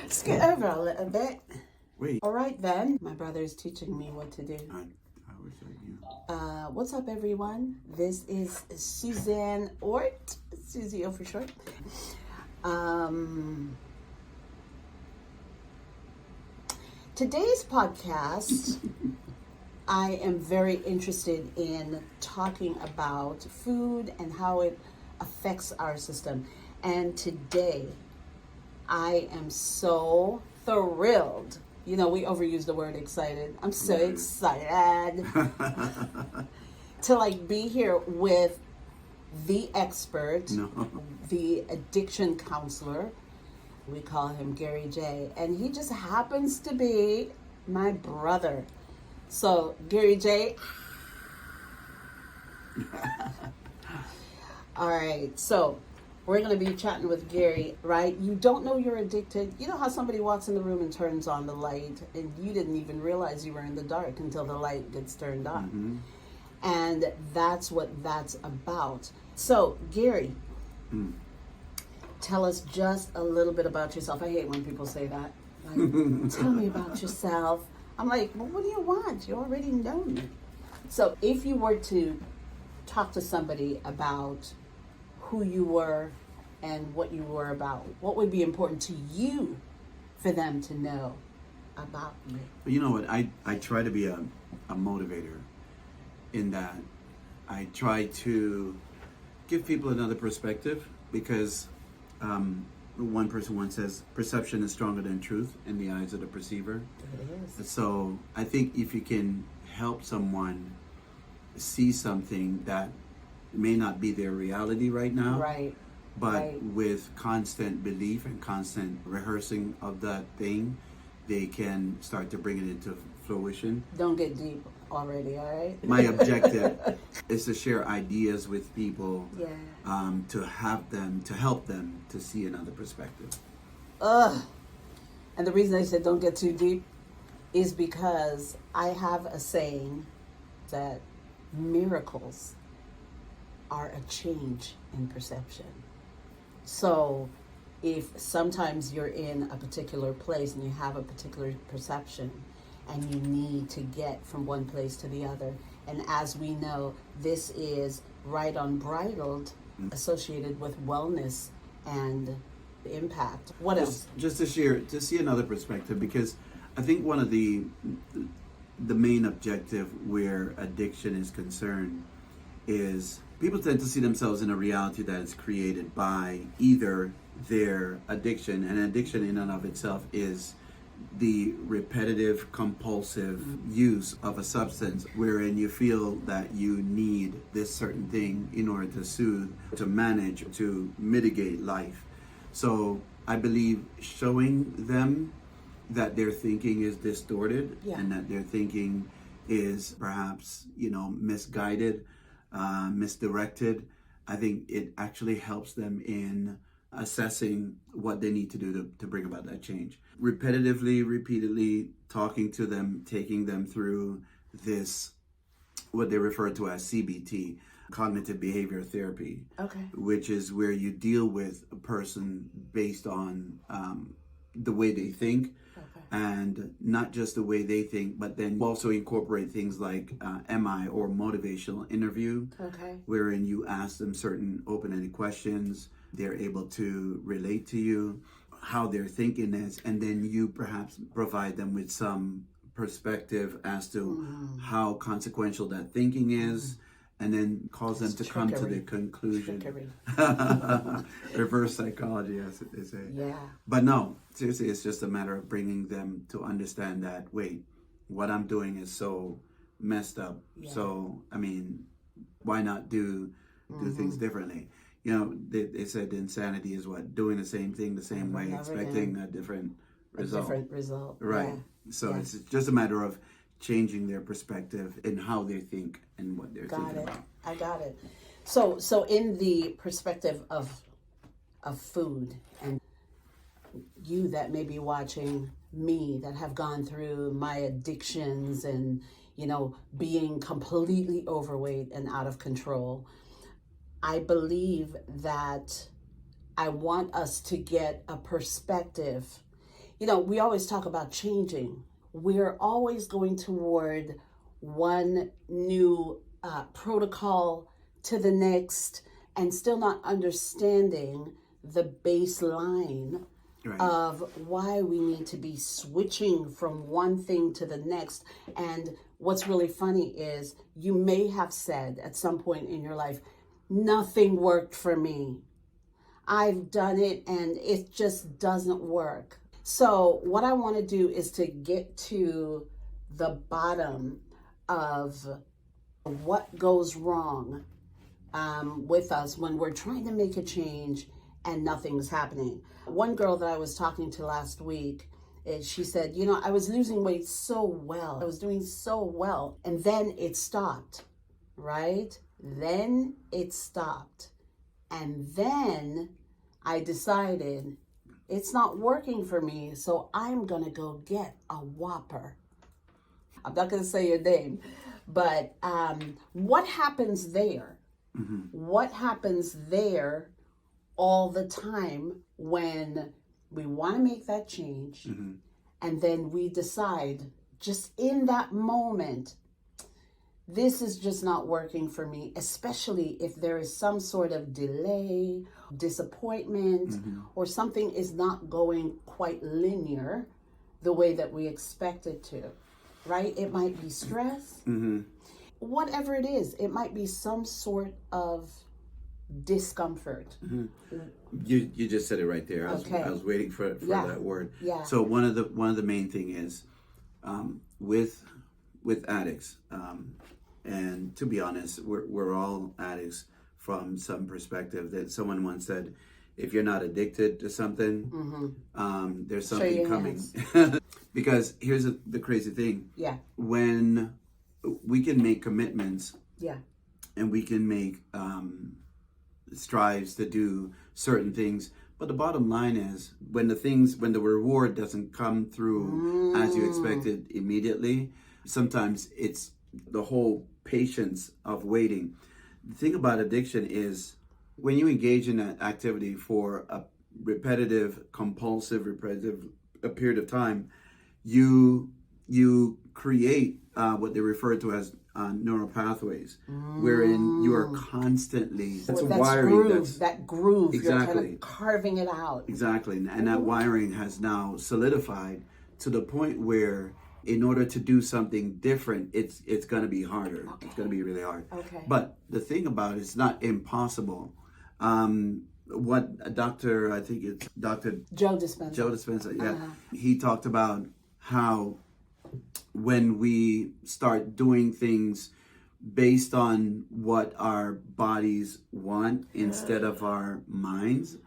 Scoot over a little bit. Wait. All right, then. My brother is teaching me what to do. I wish I knew. What's up, everyone? This is Suzanne Ort, Susie O for short. Today's podcast, I am very interested in talking about food and how it affects our system. And today, I am so thrilled. You know, we overuse the word excited. I'm so excited to be here with the expert, the addiction counselor. We call him Gary J. And he just happens to be my brother. So, Gary J. All right. So, we're going to be chatting with Gary, right? You don't know you're addicted. You know how somebody walks in the room and turns on the light and you didn't even realize you were in the dark until the light gets turned on. Mm-hmm. And that's what that's about. So, Gary, tell us just a little bit about yourself. I hate when people say that. Like, tell me about yourself. I'm like, well, what do you want? You already know me. So if you were to talk to somebody about who you were and what you were about, what would be important to you for them to know about me? You know what? I try to be a motivator in that I try to give people another perspective because one person once says, perception is stronger than truth in the eyes of the perceiver. It is. So I think if you can help someone see something that may not be their reality right now, Right. but right. with constant belief and constant rehearsing of that thing, they can start to bring it into fruition. Don't get deep already, all right? My objective is to share ideas with people, Yeah. to help them to see another perspective. And the reason I said don't get too deep is because I have a saying that miracles are a change in perception. So if sometimes you're in a particular place and you have a particular perception and you need to get from one place to the other, and as we know, this is right unbridled, associated with wellness and impact. What else? Just to see another perspective, because I think one of the main objective where addiction is concerned is people tend to see themselves in a reality that is created by either their addiction, and addiction in and of itself is the repetitive, compulsive use of a substance wherein you feel that you need this certain thing in order to soothe, to manage, to mitigate life. So I believe showing them that their thinking is distorted and that their thinking is perhaps, misguided, misdirected, I think it actually helps them in assessing what they need to do to bring about that change. Repetitively, repeatedly talking to them, taking them through this, what they refer to as CBT, cognitive behavior therapy, which is where you deal with a person based on the way they think, and not just the way they think, but then also incorporate things like MI or motivational interview, wherein you ask them certain open-ended questions. They're able to relate to you, how their thinking is, and then you perhaps provide them with some perspective as to how consequential that thinking is, and then cause them to come to the conclusion. Reverse psychology, as they say. Yeah. But no, seriously, it's just a matter of bringing them to understand that, wait, what I'm doing is so messed up. Yeah. So, why not do things differently? They said insanity is what? Doing the same thing the same way, expecting a different result. Different result. Right. Yeah. So it's just a matter of changing their perspective in how they think and what they're thinking about. I got it. So in the perspective of food, and you that may be watching me that have gone through my addictions and, being completely overweight and out of control, I believe that I want us to get a perspective We always talk about changing. We're always going toward one new protocol to the next and still not understanding the baseline Right. of why we need to be switching from one thing to the next. And what's really funny is you may have said at some point in your life, nothing worked for me. I've done it and it just doesn't work. So what I want to do is to get to the bottom of what goes wrong with us when we're trying to make a change and nothing's happening. One girl that I was talking to last week, she said, I was losing weight so well. I was doing so well. And then it stopped, right? Then it stopped. And then I decided it's not working for me, so I'm going to go get a Whopper. I'm not going to say your name, but what happens there? Mm-hmm. What happens there all the time when we want to make that change Mm-hmm. and then we decide just in that moment, this is just not working for me, especially if there is some sort of delay, disappointment, Mm-hmm. or something is not going quite linear the way that we expect it to, right? It might be stress, Mm-hmm. whatever it is. It might be some sort of discomfort. Mm-hmm. You just said it right there. Okay. I was waiting for Yeah. that word. Yeah. So one of the main thing is with addicts, and to be honest, we're all addicts from some perspective. That someone once said, if you're not addicted to something, there's Show something your coming. hands. Because here's the crazy thing: Yeah. when we can make commitments Yeah. and we can make strives to do certain things, but the bottom line is when the reward doesn't come through as you expected immediately, sometimes it's the whole patience of waiting. The thing about addiction is when you engage in that activity for a repetitive a period of time, you create what they refer to as neural pathways, wherein you are constantly That's wiring. groove, that groove. You're kind Exactly. of carving it out. Exactly, and that wiring has now solidified to the point where, in order to do something different, it's going to be harder. Okay. It's going to be really hard. Okay. But the thing about it's not impossible. What I think it's Dr. Joe Dispenza. Joe Dispenza, he talked about how when we start doing things based on what our bodies want instead of our minds,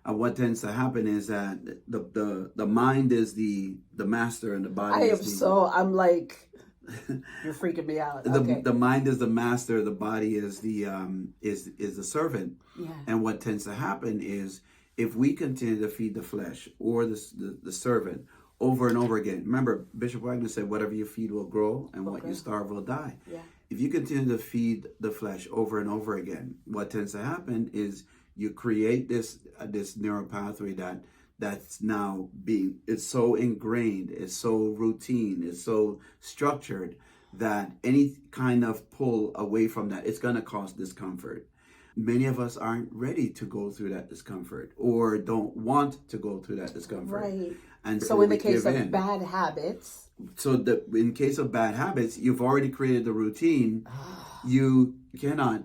what tends to happen is that the mind is the master and the body I'm like, you're freaking me out. Okay. the mind is the master, the body is the servant. Yeah. And what tends to happen is if we continue to feed the flesh or the servant over and over again. Remember, Bishop Wagner said, whatever you feed will grow and what you starve will die. Yeah. If you continue to feed the flesh over and over again, what tends to happen is you create this neural pathway that's now it's so ingrained, it's so routine, it's so structured that any kind of pull away from that, it's going to cause discomfort. Many of us aren't ready to go through that discomfort or don't want to go through that discomfort. Right. And So in the we case give of in. bad habits, In case of bad habits, you've already created the routine. You cannot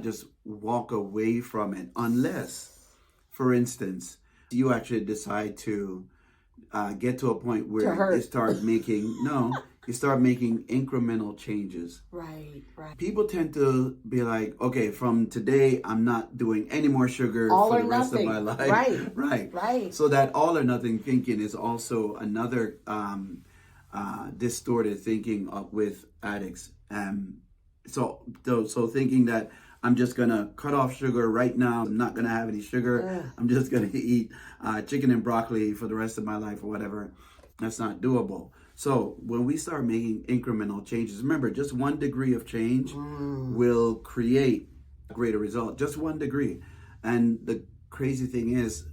just walk away from it unless, for instance, you actually decide to get to a point where you start making incremental changes. right. People tend to be like, okay, from today, I'm not doing any more sugar All for or the rest nothing. of my life. Right. So that all or nothing thinking is also another distorted thinking with addicts. So thinking that I'm just gonna cut off sugar right now. I'm not gonna have any sugar. I'm just gonna eat chicken and broccoli for the rest of my life or whatever. That's not doable. So when we start making incremental changes, remember, just 1 degree of change will create a greater result. Just 1 degree. And the crazy thing is,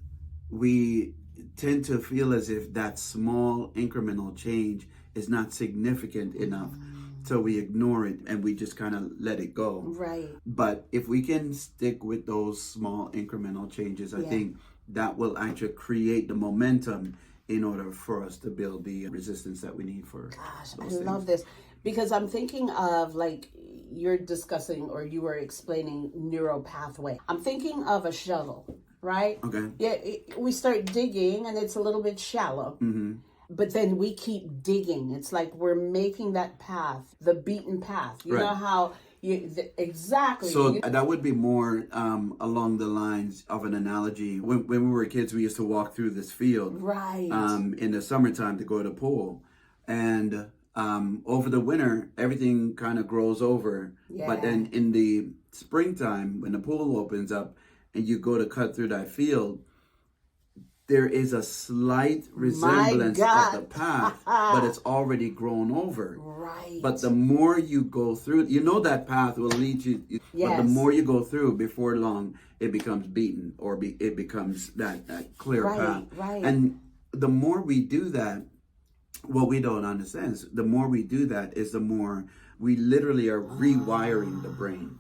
we tend to feel as if that small incremental change is not significant enough. So we ignore it and we just kind of let it go. Right. But if we can stick with those small incremental changes, I think that will actually create the momentum in order for us to build the resistance that we need for Gosh, I those things. love this because I'm thinking of like you're discussing or you were explaining neural pathway. I'm thinking of a shovel, right? Okay. Yeah, we start digging and it's a little bit shallow. But then we keep digging. It's like we're making that path, the beaten path. You know how exactly. So that would be more along the lines of an analogy. When we were kids, we used to walk through this field right. In the summertime to go to the pool. And over the winter, everything kind of grows over. Yeah. But then in the springtime, when the pool opens up and you go to cut through that field, there is a slight resemblance of the path, but it's already grown over. Right. But the more you go through, you know that path will lead you. But the more you go through, before long, it becomes beaten or it becomes that clear path. Right. And the more we do that, what we don't understand is the more we do that is the more we literally are rewiring the brain.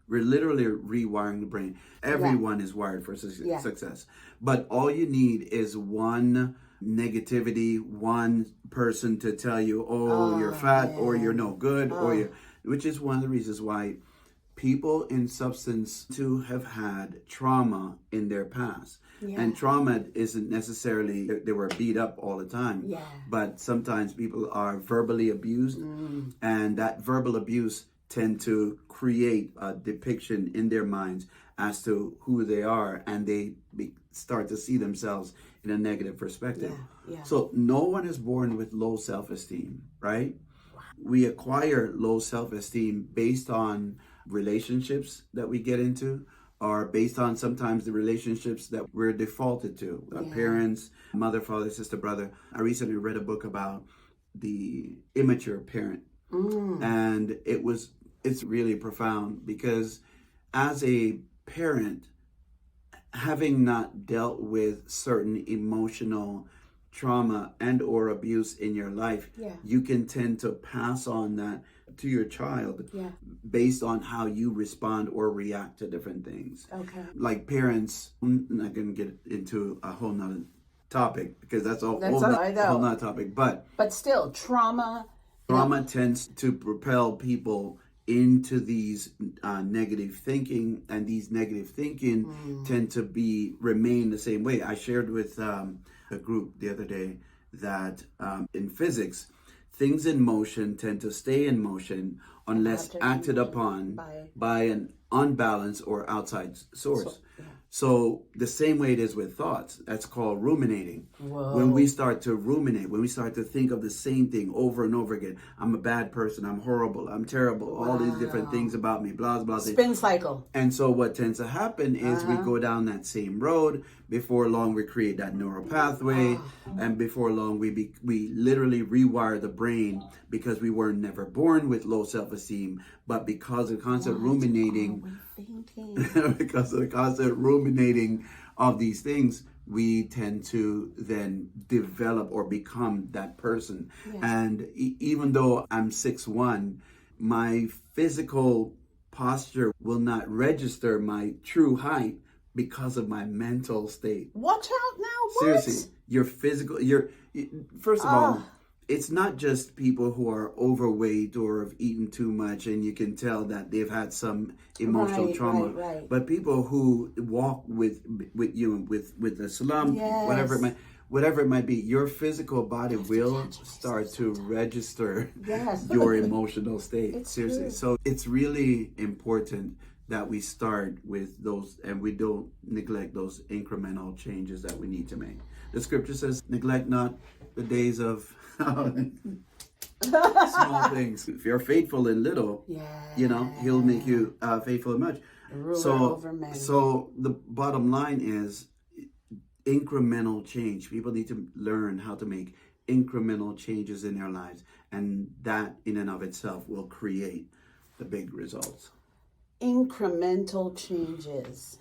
We're literally rewiring the brain. Everyone is wired for success. But all you need is one negativity, one person to tell you, you're fat, or you're no good, which is one of the reasons why people in substance to have had trauma in their past. And trauma isn't necessarily they were beat up all the time, but sometimes people are verbally abused, and that verbal abuse tend to create a depiction in their minds as to who they are, and they start to see themselves in a negative perspective. So no one is born with low self-esteem, right? We acquire low self-esteem based on relationships that we get into, or based on sometimes the relationships that we're defaulted to, our parents, mother, father, sister, brother. I recently read a book about the immature parent, and it's really profound because as a parent, having not dealt with certain emotional trauma and or abuse in your life, you can tend to pass on that to your child based on how you respond or react to different things. Okay. Like parents, I'm not going to get into a whole nother topic because that's a whole nother topic. But still, trauma tends to propel people into these negative thinking, and these negative thinking tend to remain the same way. I shared with a group the other day that in physics, things in motion tend to stay in motion unless acted upon by an unbalanced or outside source. So the same way it is with thoughts, that's called ruminating. When we start to ruminate, when we start to think of the same thing over and over again, I'm a bad person, I'm horrible, I'm terrible, all these different things about me, blah, blah, blah. Spin cycle. And so what tends to happen is we go down that same road. Before long, we create that neural pathway. And before long, we literally rewire the brain because we were never born with low self-esteem. But because of constant ruminating, because of the constant ruminating of these things, we tend to then develop or become that person. And even though I'm 6'1", my physical posture will not register my true height because of my mental state. Watch out now, what? Seriously, first of all, it's not just people who are overweight or have eaten too much and you can tell that they've had some emotional trauma. But people who walk with a slump, whatever it might be, your physical body will start to register your emotional state. Seriously. True. So it's really important that we start with those and we don't neglect those incremental changes that we need to make. The scripture says, neglect not the days of small things. If you're faithful in little, he'll make you faithful in much. So the bottom line is incremental change. People need to learn how to make incremental changes in their lives, and that in and of itself will create the big results. Incremental changes.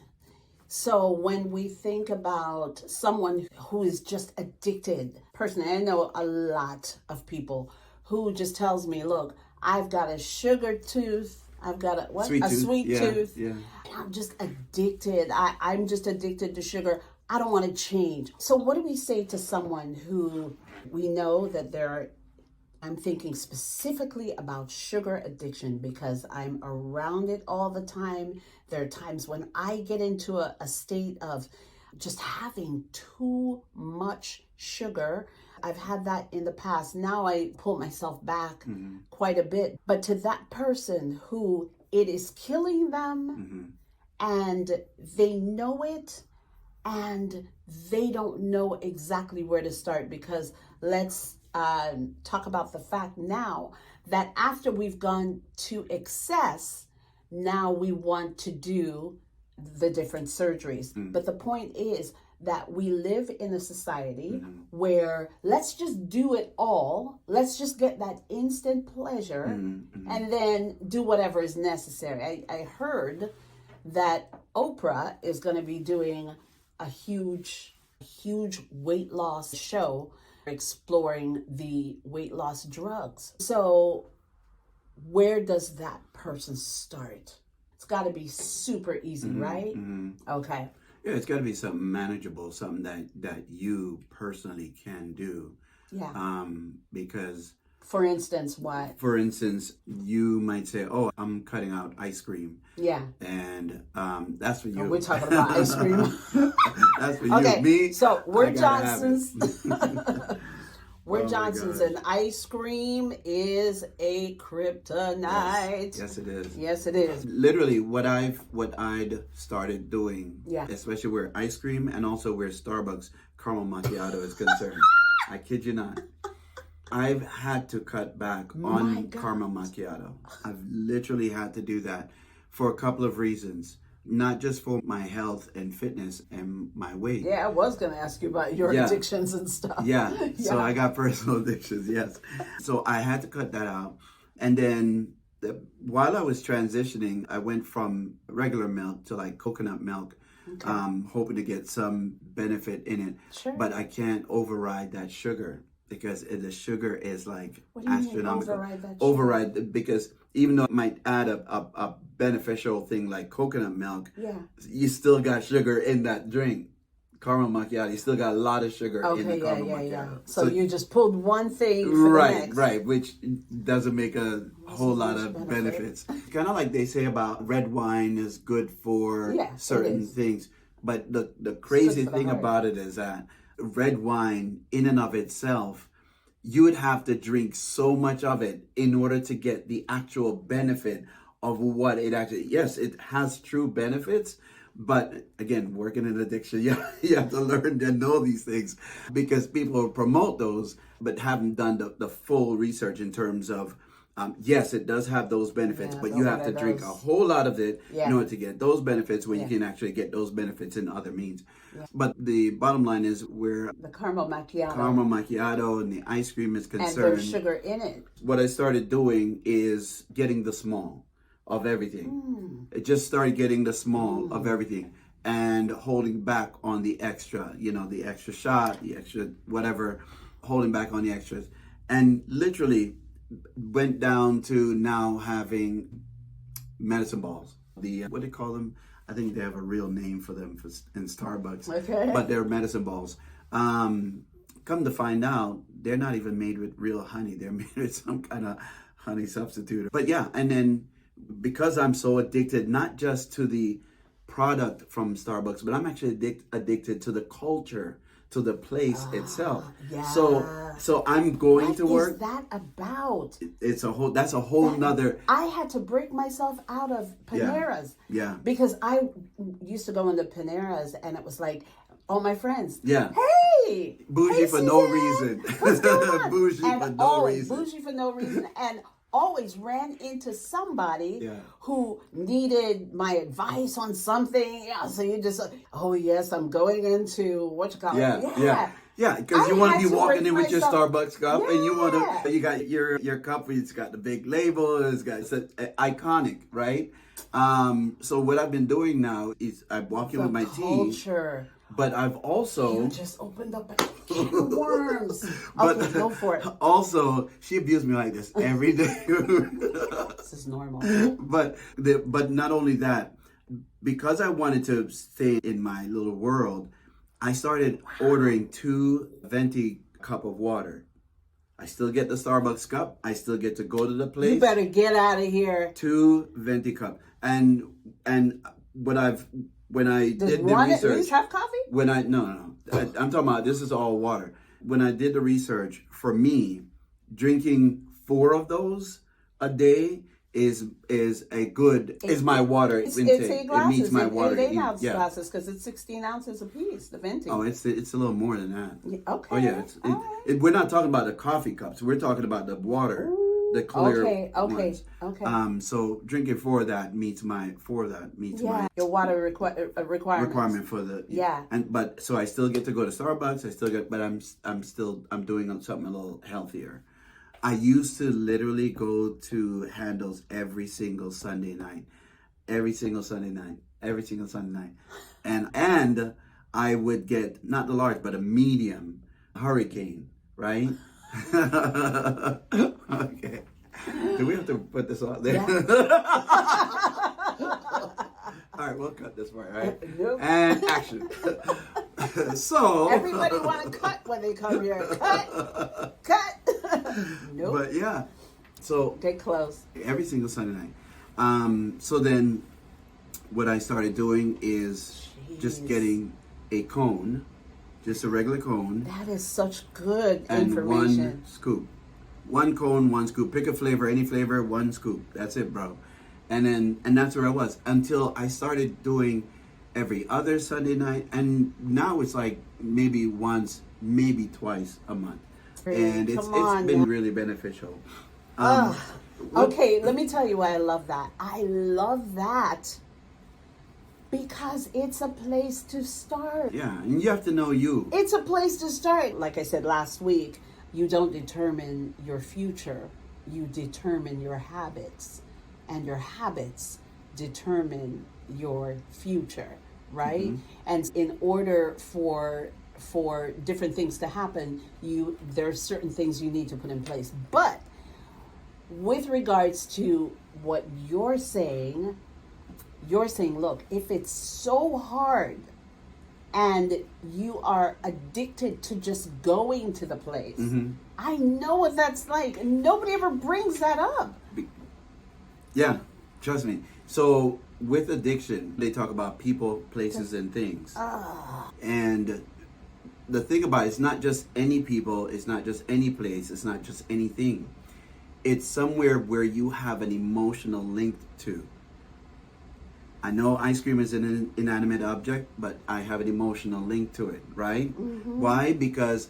So when we think about someone who is just addicted, personally, I know a lot of people who just tells me, look, I've got a sugar tooth. I've got a what? Sweet A tooth. sweet Yeah, tooth. yeah. I'm just addicted. I'm just addicted to sugar. I don't want to change. So what do we say to someone who we know that I'm thinking specifically about sugar addiction because I'm around it all the time. There are times when I get into a state of just having too much sugar. I've had that in the past. Now I pull myself back quite a bit. But to that person who it is killing them and they know it and they don't know exactly where to start, because let's talk about the fact now that after we've gone to excess, now we want to do the different surgeries. But the point is that we live in a society where let's just do it all. Let's just get that instant pleasure and then do whatever is necessary. I heard that Oprah is going to be doing a huge weight loss show exploring the weight loss drugs. So where does that person start? It's got to be super easy, right? Okay. Yeah, it's got to be something manageable, something that you personally can do. Yeah. Because, for instance, what? for instance, you might say, "Oh, I'm cutting out ice cream," Yeah. and that's for you. We're talking about ice cream. That's for you. Okay. Me. So we're I gotta have it. Johnsons. We're Oh my Johnsons, gosh. and ice cream is a kryptonite. Yes, it is. Yes, it is. Literally, what I'd started doing, Yeah. especially where ice cream and also where Starbucks caramel macchiato is concerned. I kid you not. I've had to cut back My on God. caramel macchiato. I've literally had to do that for a couple of reasons. Not just for my health and fitness and my weight. Yeah, I was going to ask you about your Yeah. addictions and stuff. Yeah. So I got personal addictions, yes. So I had to cut that out. And then while I was transitioning, I went from regular milk to like coconut milk, hoping to get some benefit in it. Sure. But I can't override that sugar because the sugar is like What do you mean astronomical. override that sugar? Override, because even though it might add a beneficial thing like coconut milk, Yeah. you still got sugar in that drink. Caramel macchiato, you still got a lot of sugar in Okay, the yeah, caramel yeah, macchiato. yeah. So you just pulled one thing for the Right, next. right, which doesn't make a whole lot much of benefit. benefits. Kind of like they say about red wine is good for Yeah, it certain is. things. But the crazy for the thing heart. about it is that red wine in and of itself, you would have to drink so much of it in order to get the actual benefit of what it actually, yes, it has true benefits, but again, working in addiction, you have to learn to know these things because people promote those, but haven't done the full research in terms of, yes, it does have those benefits, Yeah, but those you are have to the- drink a those- whole lot of it Yeah. in order to get those benefits when Yeah. you can actually get those benefits in other means. But the bottom line is where The caramel macchiato. caramel macchiato and the ice cream is and concerned, there's sugar in it. what I started doing is getting the small of everything. It just started getting the small of everything and holding back on the extra, the extra shot, the extra whatever, holding back on the extras. And literally went down to now having medicine balls. What do they call them? I think they have a real name for them in Starbucks. Okay. But they're medicine balls. Come to find out, they're not even made with real honey. They're made with some kind of honey substitute. But yeah, and then because I'm so addicted, not just to the product from Starbucks, but I'm actually addicted to the culture, to the place itself. yeah. So I'm going What to is work. that about? That's a whole nother. I had to break myself out of Panera's. Yeah. Because I used to go into Panera's and it was like, all my friends. Yeah. Hey! Bougie hey, for no Suzanne, reason. What's going on? Bougie And for no always, reason. Bougie for no reason. And always ran into somebody Yeah. who needed my advice on something. Yeah, so you just, oh yes, I'm going into what you call Yeah, it. yeah. Yeah, because I you want had to be to walking rate in with your myself. Starbucks cup, and you want Yeah. to. You got your cup. It's got the big label. It's iconic, right? So what I've been doing now is I'm walking The with my tea, culture. but I've also. You just opened up a can of worms. But Okay, go for it. also, she abused me like this every day. This is normal. But not only that, because I wanted to stay in my little world, I started ordering 2 venti cup of water. I still get the Starbucks cup. I still get to go to the place. You better get out of here. 2 venti cup. And when I Does did the one at research, least have coffee? no, I'm talking about this is all water. When I did the research, for me, drinking 4 of those a day is my water intake. It's 8 glasses. It meets my water. 8 ounce yeah. glasses because it's 16 ounces apiece. The venti. Oh, it's a little more than that. Yeah, okay. Oh yeah, All right. we're not talking about the coffee cups. We're talking about the water, the clear ones. Okay. So drinking 4 of that meets my Yeah, your water requirement for the Yeah. But so I still get to go to Starbucks. I still get, but I'm doing something a little healthier. I used to literally go to Handles every single Sunday night, and I would get not the large but a medium hurricane, right? Okay. Do we have to put this out there? Yeah. All right, we'll cut this part, right? Nope. And action. So Everybody want to cut when they come here. Cut. Nope. But yeah, so Get close. every single Sunday night. So then, what I started doing is just Jeez. getting a cone, just a regular cone, That is such good and information. 1 scoop. 1 cone, 1 scoop. Pick a flavor, any flavor, 1 scoop. That's it, bro. And that's where I was until I started doing every other Sunday night, and now it's like maybe once, maybe twice a month, and it's been really beneficial. Okay, let me tell you why I love that. I love that because it's a place to start. Yeah, and you have to know you. It's a place to start. Like I said last week, you don't determine your future, you determine your habits, and your habits determine your future, right? Mm-hmm. And in order for different things to happen, there's certain things you need to put in place. But with regards to what you're saying, look, if it's so hard and you are addicted to just going to the place, I know what that's like. Nobody ever brings that up. Yeah, trust me. So with addiction, they talk about people, places, and things. And the thing about it's not just any people, it's not just any place, it's not just anything. It's somewhere where you have an emotional link to. I know ice cream is an inanimate object, but I have an emotional link to it, right? Why? Because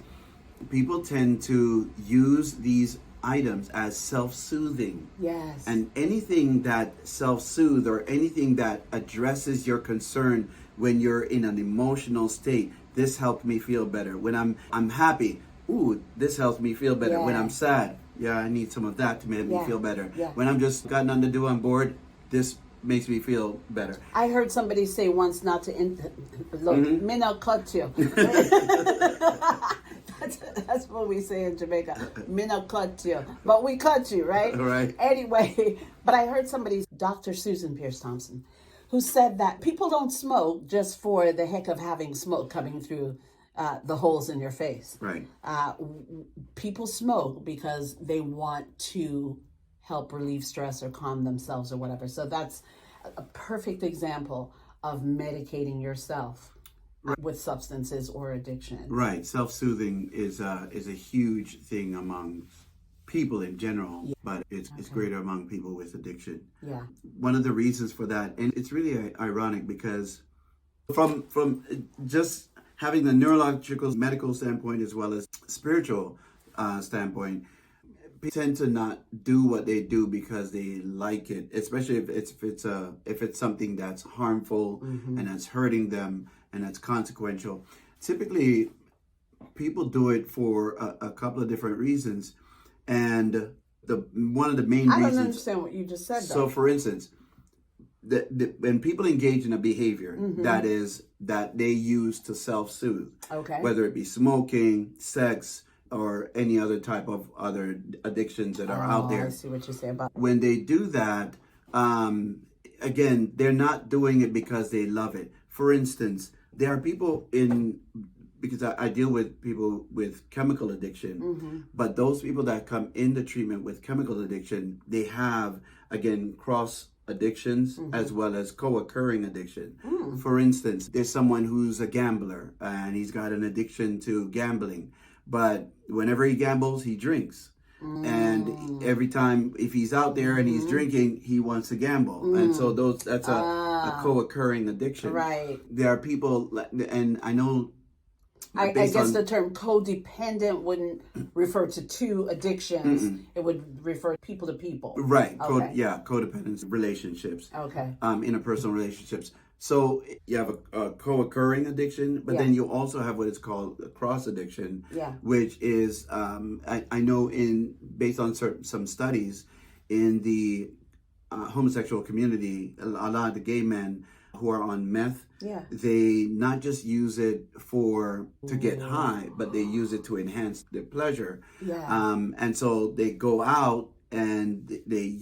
people tend to use these items as self-soothing. Yes. And anything that self-soothe or anything that addresses your concern when you're in an emotional state, this helped me feel better. When I'm happy, ooh, this helps me feel better. When Yeah. I'm sad, yeah, I need some of that to make me feel better. Yeah. When I'm just got nothing to do, I'm bored, this makes me feel better. I heard somebody say once not to look, me not cut you. That's what we say in Jamaica. Me not cut you. But we cut you, right? Right. Anyway, but I heard somebody, Dr. Susan Pierce Thompson, who said that people don't smoke just for the heck of having smoke coming through the holes in your face. Right. People smoke because they want to help relieve stress or calm themselves or whatever. So that's a perfect example of medicating yourself with substances or addiction. Right. Self-soothing is a huge thing among people in general, but it's greater among people with addiction. Yeah. One of the reasons for that, and it's really ironic because from just having the neurological medical standpoint as well as spiritual standpoint, people tend to not do what they do because they like it, especially if it's something that's harmful and that's hurting them and that's consequential. Typically, people do it for a couple of different reasons, and one of the main I don't reasons. understand what you just said, So, though. for instance, when people engage in a behavior that they use to self-soothe, Okay. whether it be smoking, sex, or any other type of other addictions that are out there, I see what you're saying about. when they do that, again, they're not doing it because they love it. For instance, there are people because I deal with people with chemical addiction, but those people that come into treatment with chemical addiction, they have, again, cross addictions as well as co-occurring addiction. For instance, there's someone who's a gambler and he's got an addiction to gambling, but whenever he gambles, he drinks. And every time, if he's out there and he's drinking, he wants to gamble. And so that's a co-occurring addiction. Right. There are people, and I know, I guess the term codependent wouldn't refer to two addictions. It would refer people to people. right, Okay. codependence relationships, Okay. interpersonal relationships. So you have a co-occurring addiction, but then you also have what is called a cross addiction, which is, I know based on some studies in the homosexual community, a lot of the gay men who are on meth, they not just use it to get high, but they use it to enhance their pleasure. And so they go out and they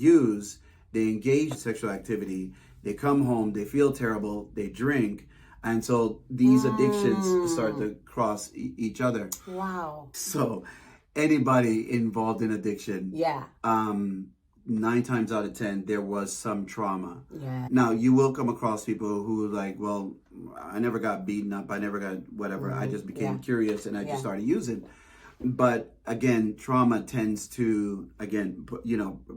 engage in sexual activity. They come home, they feel terrible, they drink, and so these addictions start to cross each other. Wow. So anybody involved in addiction, 9 times out of 10, there was some trauma. Now, you will come across people who like, well, I never got beaten up, I never got whatever, I just became curious and I just started using. But again, trauma tends to,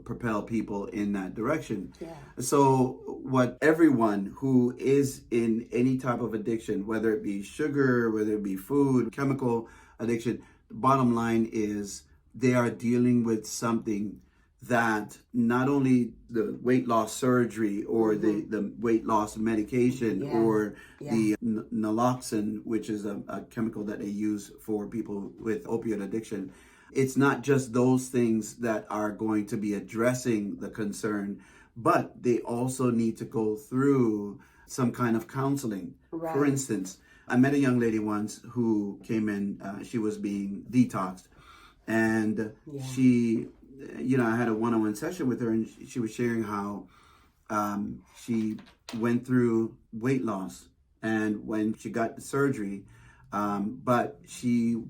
propel people in that direction. So what everyone who is in any type of addiction, whether it be sugar, whether it be food, chemical addiction, the bottom line is they are dealing with something that not only the weight loss surgery or the weight loss medication or the naloxone, which is a chemical that they use for people with opioid addiction, it's not just those things that are going to be addressing the concern, but they also need to go through some kind of counseling. For instance, I met a young lady once who came in, she was being detoxed, and she, I had a one-on-one session with her, and she was sharing how she went through weight loss, and when she got the surgery, but she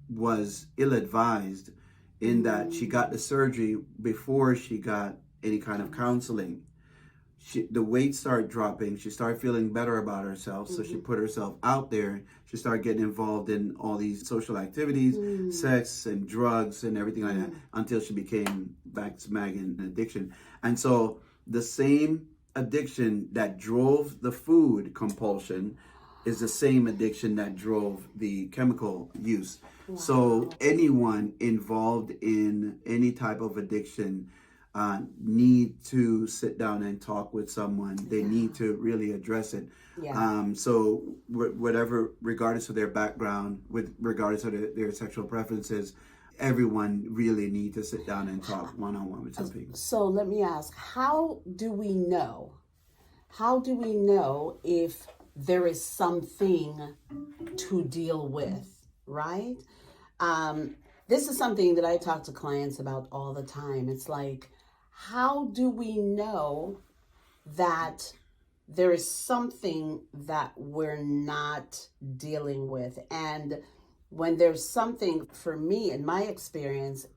was ill-advised in that she got the surgery before she got any kind of counseling. The weight started dropping. She started feeling better about herself, so she put herself out there. She started getting involved in all these social activities, sex and drugs and everything like that, until she became back smagging an addiction. And so the same addiction that drove the food compulsion is the same addiction that drove the chemical use. So anyone involved in any type of addiction need to sit down and talk with someone. They need to really address it. So whatever, regardless of their background, regardless of their sexual preferences, everyone really need to sit down and talk one-on-one with some people. So let me ask, how do we know if there is something to deal with, right? This is something that I talk to clients about all the time. It's like, how do we know that there is something that we're not dealing with? And when there's something, for me, in my experience,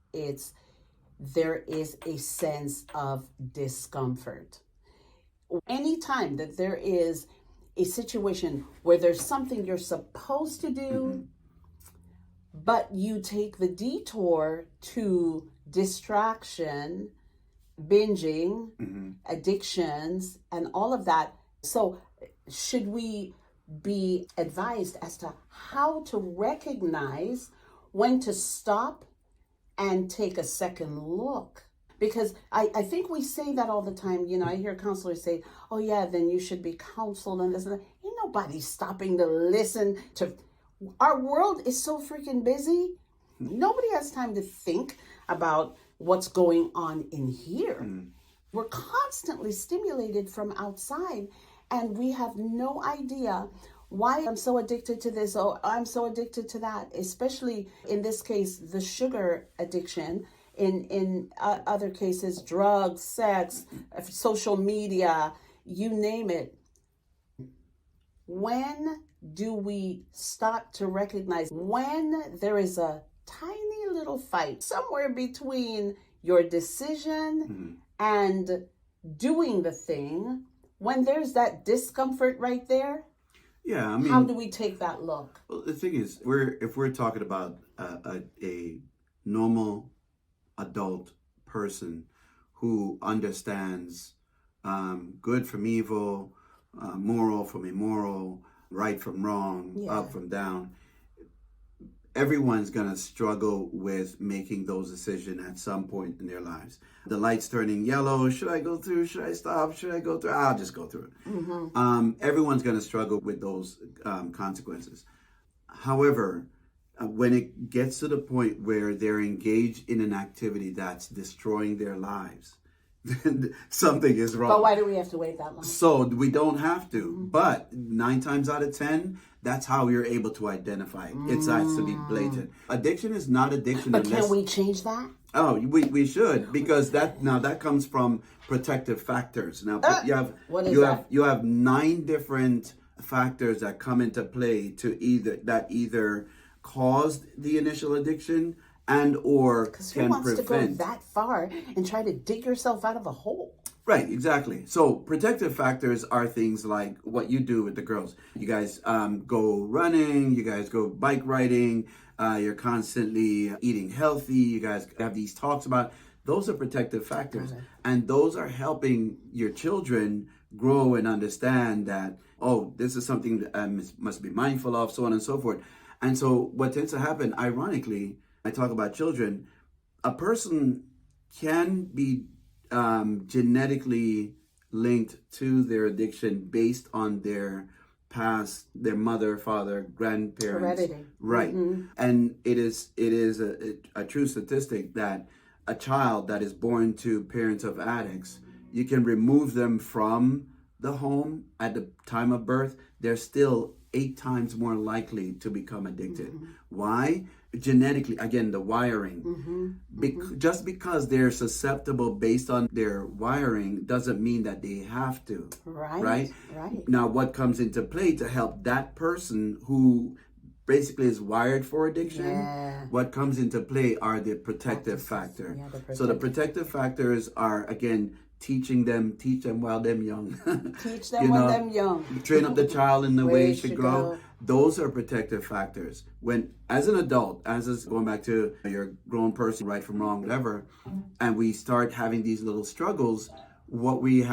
there is a sense of discomfort. Anytime that there is a situation where there's something you're supposed to do, but you take the detour to distraction, binging, addictions, and all of that. So should we be advised as to how to recognize when to stop and take a second look? Because I think we say that all the time. I hear counselors say, oh yeah, then you should be counseled and this and that. Ain't nobody stopping to listen to Our world is so freaking busy. Nobody has time to think about what's going on in here. We're constantly stimulated from outside, and we have no idea why I'm so addicted to this or I'm so addicted to that, especially in this case, the sugar addiction. In other cases, drugs, sex, social media, you name it. When do we start to recognize when there is a tiny little fight somewhere between your decision and doing the thing, when there's that discomfort right there? Yeah, I mean, how do we take that look? Well, the thing is, if we're talking about a normal adult person who understands good from evil, moral from immoral, right from wrong, up from down, everyone's going to struggle with making those decisions at some point in their lives. The light's turning yellow. Should I go through? Should I stop? Should I go through? I'll just go through it. Everyone's going to struggle with those consequences. However, when it gets to the point where they're engaged in an activity that's destroying their lives, then something is wrong. But why do we have to wait that long? So we don't have to. But 9 times out of 10, that's how you're able to identify it. It has to be blatant. Addiction is not addiction. But can we change that? Oh, we should, because that comes from protective factors. Now you have 9 different factors that come into play to either caused the initial addiction and or can prevent. Who wants to go that far and try to dig yourself out of a hole? Right, exactly. So protective factors are things like what you do with the girls. You guys go running, you guys go bike riding, you're constantly eating healthy, you guys have these talks about. Those are protective factors. And those are helping your children grow and understand that, oh, this is something that must be mindful of, so on and so forth. And so what tends to happen, ironically, I talk about children, a person can be genetically linked to their addiction based on their past, their mother, father, grandparents. Heredity. Right. And it is a true statistic that a child that is born to parents of addicts, you can remove them from the home at the time of birth, they're still 8 times more likely to become addicted. Why? Genetically, again, the wiring. Just because they're susceptible based on their wiring doesn't mean that they have to. Right? Now, what comes into play to help that person who basically is wired for addiction, what comes into play are the protective factor. So the protective factors are, again, teach them while they're young. Teach them while they're young. Train up the child in the way it should go. Those are protective factors. When, as an adult, going back to your grown person, right from wrong, whatever, and we start having these little struggles, when we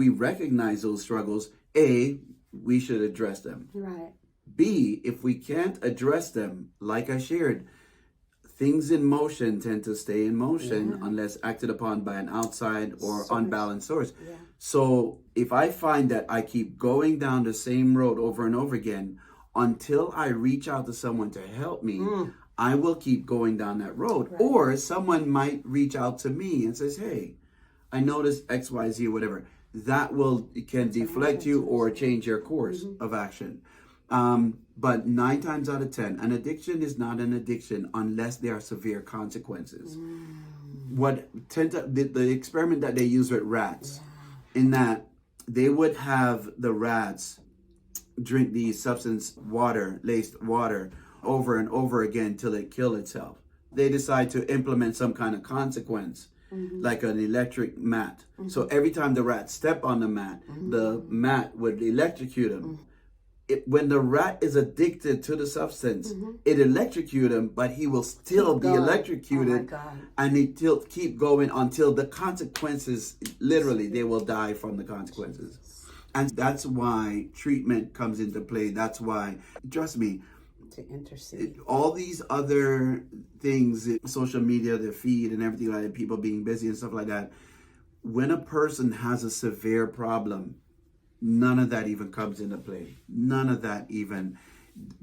recognize those struggles, A, we should address them. Right. B, if we can't address them, like I shared, things in motion tend to stay in motion unless acted upon by an outside or unbalanced source. So if I find that I keep going down the same road over and over again until I reach out to someone to help me, I will keep going down that road. Or someone might reach out to me and says, hey, I noticed X, Y, Z, whatever. That can deflect you or change your course of action. But 9 times out of 10, an addiction is not an addiction unless there are severe consequences. The experiment that they use with rats, in that they would have the rats drink the laced water over and over again till it killed itself. They decide to implement some kind of consequence, like an electric mat. So every time the rat stepped on the mat would electrocute him. When the rat is addicted to the substance, it electrocutes him, but he will still be electrocuted, and he'll keep going until the consequences, literally, they will die from the consequences. And that's why treatment comes into play. That's why, trust me, to intercede. All these other things, social media, the feed and everything like that, people being busy and stuff like that, when a person has a severe problem, none of that even comes into play. None of that even.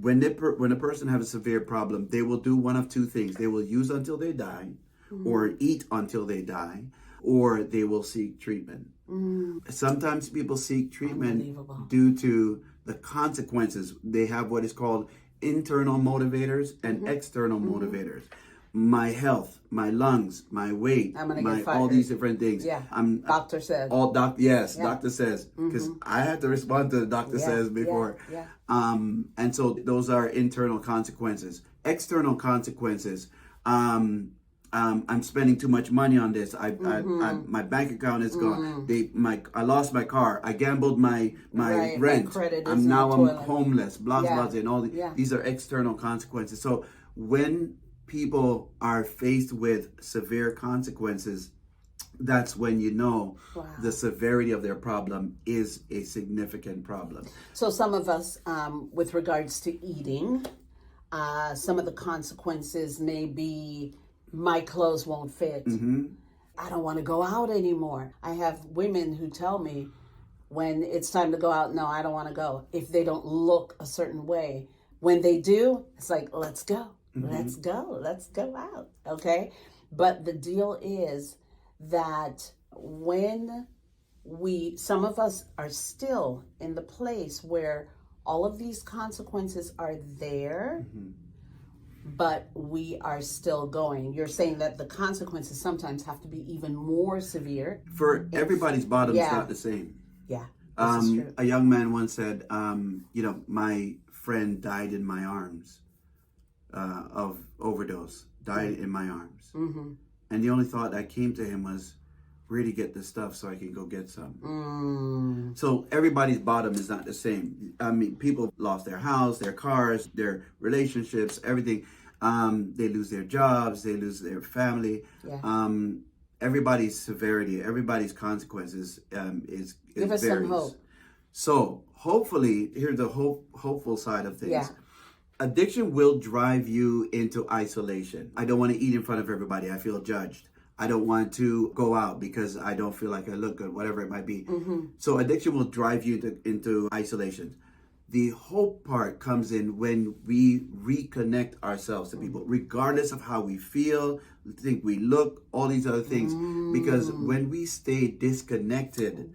when when a person has a severe problem, they will do one of two things: they will use until they die, or eat until they die, or they will seek treatment. Sometimes people seek treatment Unbelievable. due to the consequences. They have what is called internal motivators and external motivators. My health, my lungs, my weight, I'm gonna get fired. all these different things. Yeah. I'm Doctor said. doctor says, because I had to respond to the doctor says before. Yeah. And so those are internal consequences. External consequences. I'm spending too much money on this. My bank account is gone. I lost my car. I gambled my Right, my rent. credit is I'm in now the I'm toilet. homeless. Blah Yeah. blah. And all these are external consequences. So when people are faced with severe consequences, that's when you know the severity of their problem is a significant problem. So some of us, with regards to eating, some of the consequences may be my clothes won't fit. I don't want to go out anymore. I have women who tell me when it's time to go out, no, I don't want to go. If they don't look a certain way. When they do, it's like, let's go. Let's go out. Okay? But the deal is that when some of us are still in the place where all of these consequences are there, but we are still going. You're saying that the consequences sometimes have to be even more severe. For everybody's bottom's not the same. Yeah, this is true. A young man once said, my friend died in my arms of overdose, died in my arms. And the only thought that came to him was, where to get the stuff so I can go get some. So everybody's bottom is not the same. I mean, people lost their house, their cars, their relationships, everything. They lose their jobs, they lose their family. Everybody's severity, everybody's consequences is Give us varies. some hope. So hopefully, here's the hopeful side of things. Yeah. Addiction will drive you into isolation. I don't want to eat in front of everybody. I feel judged. I don't want to go out because I don't feel like I look good, whatever it might be. So addiction will drive you into isolation. The hope part comes in when we reconnect ourselves to people, regardless of how we feel, think we look, all these other things. Because when we stay disconnected,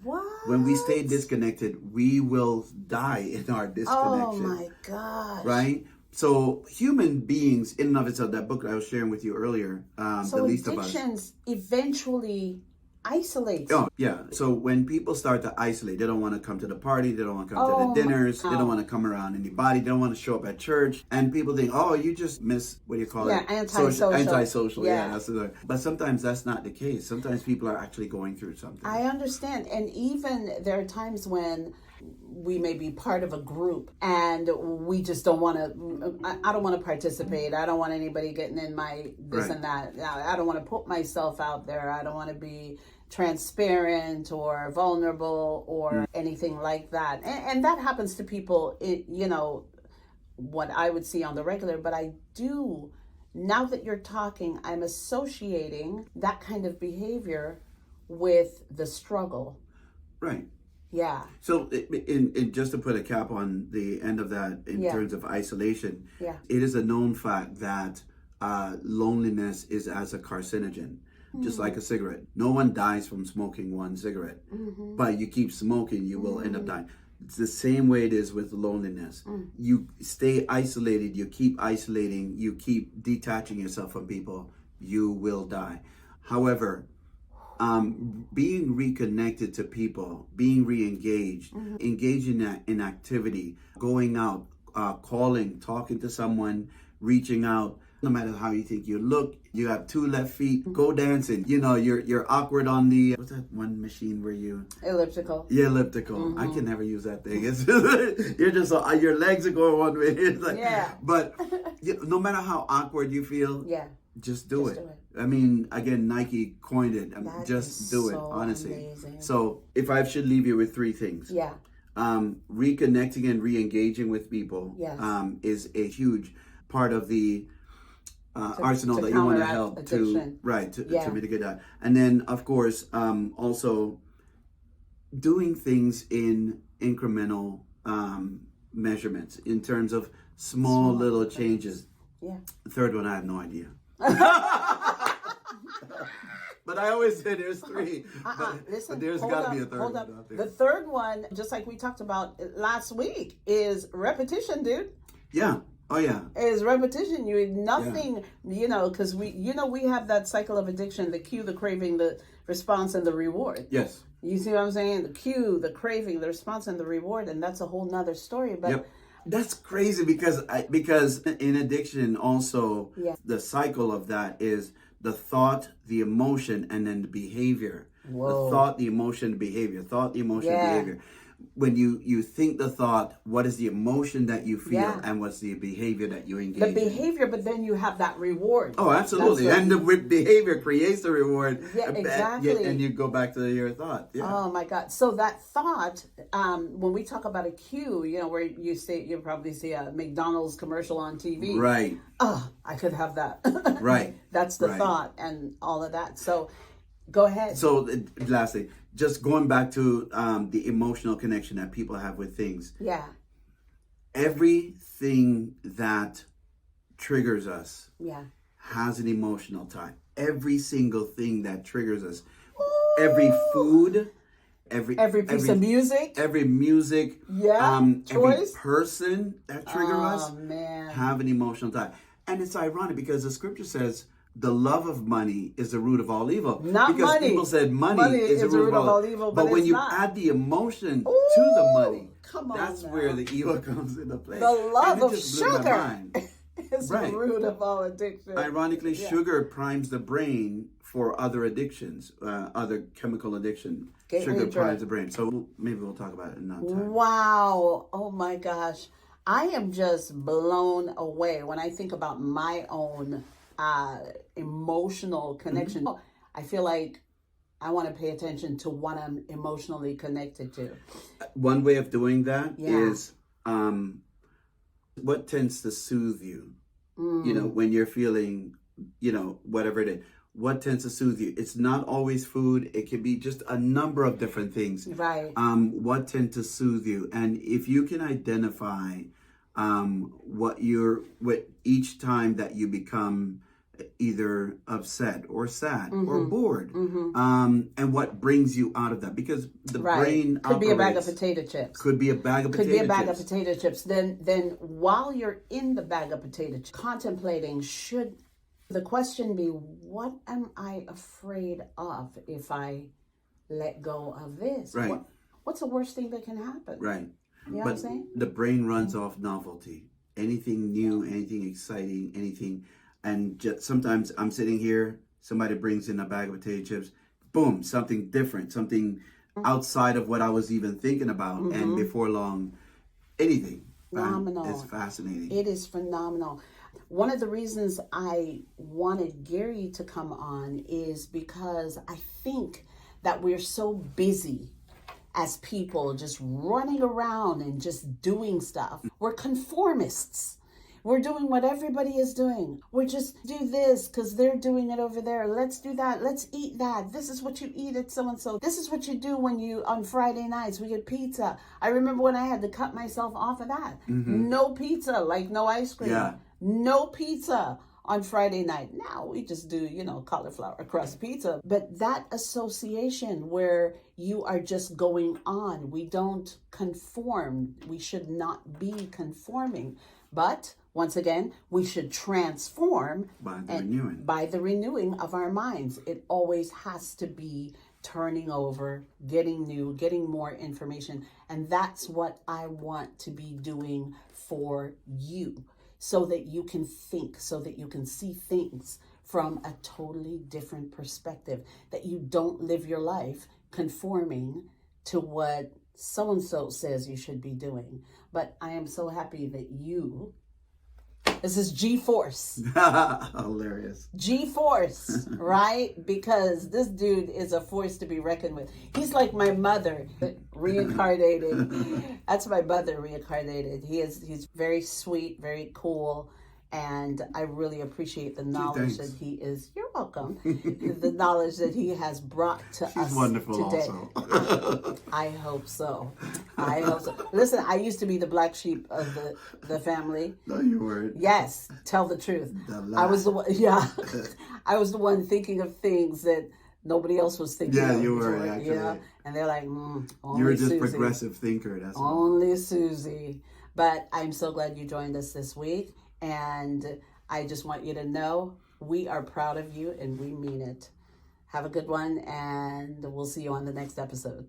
we will die in our disconnection. Oh my gosh. Right? So human beings, in and of itself, that book I was sharing with you earlier, So The Least of Us. addictions eventually isolate. Oh, yeah. So when people start to isolate, they don't want to come to the party, they don't want to come to the dinners, they don't want to come around anybody, they don't want to show up at church. And people think, oh, you just miss, what do you call it? Antisocial. Antisocial, that's the. But sometimes that's not the case. Sometimes people are actually going through something. I understand. And even there are times when we may be part of a group and we just don't want to, I don't want to participate. I don't want anybody getting in my this and that. I don't want to put myself out there. I don't want to be transparent or vulnerable or anything like that. And that happens to people, what I would see on the regular. But I do, now that you're talking, I'm associating that kind of behavior with the struggle. Right. Yeah. So, in just to put a cap on the end of that, in terms of isolation, it is a known fact that loneliness is as a carcinogen, just like a cigarette. No one dies from smoking one cigarette, but you keep smoking, you will end up dying. It's the same way it is with loneliness. You stay isolated, you keep isolating, you keep detaching yourself from people, you will die. However, being reconnected to people, being re-engaged, engaging in activity, going out, calling, talking to someone, reaching out. No matter how you think you look, you have two left feet, go dancing. You're awkward on the, what's that one machine where you? Elliptical. Yeah, elliptical. I can never use that thing. It's you're just, your legs are going one way. It's like, but no matter how awkward you feel, just do it. I mean, again, Nike coined it. Just do it, honestly. Amazing. So if I should leave you with three things. Reconnecting and re-engaging with people is a huge part of the arsenal that you want to help to mitigate that. And then, of course, also doing things in incremental measurements in terms of small little changes. Yeah. The third one, I have no idea. But I always say there's three. Listen, but there's hold got to up, be a third hold one up. out there. The third one, just like we talked about last week, is repetition, dude. Yeah. Oh, yeah. Is repetition. You nothing, because we have that cycle of addiction: the cue, the craving, the response, and the reward. Yes. You see what I'm saying? The cue, the craving, the response, and the reward, and that's a whole nother story. But Yep. That's crazy because in addiction also the cycle of that is the thought, the emotion, and then the behavior. Whoa. The thought, the emotion, the behavior. Thought, the emotion, Yeah. behavior. When you think the thought, what is the emotion that you feel, Yeah. and what's the behavior that you engage the in? behavior, but then you have that reward. Oh, absolutely. That's And the behavior creates the reward. Yeah, exactly. And you go back to your thought. Yeah. Oh my God! So that thought, when we talk about a cue, where you probably see a McDonald's commercial on TV. Right. Oh, I could have that. Right. That's the Right. thought and all of that. So, go ahead. So lastly, just going back to the emotional connection that people have with things. Yeah. Everything that triggers us Yeah. has an emotional tie. Every single thing that triggers us. Every food, every Piece of music. every music, Yeah, every choice. person that triggers us Oh man. have an emotional tie. And it's ironic because the scripture says the love of money is the root of all evil. Not because money. people said money is the root of all evil. But when it's you not. add the emotion to the money, come on that's now. where the evil comes into play. The love And it of just blew my sugar mind. is Right. the root of all addiction. Ironically, sugar primes the brain for other addictions, other chemical addiction. Gateway Sugar drug. primes the brain. So maybe we'll talk about it another time. Wow. Oh my gosh. I am just blown away when I think about my own emotional connection. I feel like I want to pay attention to what I'm emotionally connected to. One way of doing that Yeah. is what tends to soothe you. Mm. When you're feeling, whatever it is. What tends to soothe you? It's not always food. It can be just a number of different things. Right. What tend to soothe you? And if you can identify what each time that you become either upset or sad or bored, and what brings you out of that, because the brain could be a bag of operates- potato chips. Could be a bag of Could potato be a bag chips. of potato chips. Then while you're in the bag of potato chips, contemplating, should the question be, what am I afraid of if I let go of this? Right. What's the worst thing that can happen? Right. You know what I'm But saying? the brain runs off novelty. Anything new, anything exciting, anything. And just sometimes I'm sitting here, somebody brings in a bag of potato chips, boom, something different, something outside of what I was even thinking about. And before long, anything. Phenomenal. It's fascinating. It is phenomenal. One of the reasons I wanted Gary to come on is because I think that we're so busy as people, just running around and just doing stuff. We're conformists. We're doing what everybody is doing. We just do this because they're doing it over there. Let's do that. Let's eat that. This is what you eat at so-and-so. This is what you do on Friday nights. We get pizza. I remember when I had to cut myself off of that. No pizza, like no ice cream. Yeah. No pizza on Friday night. Now we just do, cauliflower crust pizza. But that association where you are just going on, we don't conform. We should not be conforming. But once again, we should transform by the renewing of our minds. It always has to be turning over, getting new, getting more information. And that's what I want to be doing for you, so that you can think, so that you can see things from a totally different perspective, that you don't live your life conforming to what so-and-so says you should be doing. But I am so happy that this is G-Force. Hilarious. G-Force, right? Because this dude is a force to be reckoned with. He's like my mother, reincarnated. That's my mother reincarnated. He's very sweet, very cool. And I really appreciate the knowledge that he is. You're welcome. The knowledge that he has brought to us She's wonderful today. also. I hope so. I hope so. Listen, I used to be the black sheep of the family. No, you weren't. Yes, tell the truth. The I was the lie. one. Yeah, I was the one thinking of things that nobody else was thinking Yeah, of. you were, before, actually. Yeah, and they're like, only You were just Susie. progressive thinker. That's all. Only Susie. But I'm so glad you joined us this week, and I just want you to know we are proud of you, and we mean it. Have a good one, and we'll see you on the next episode.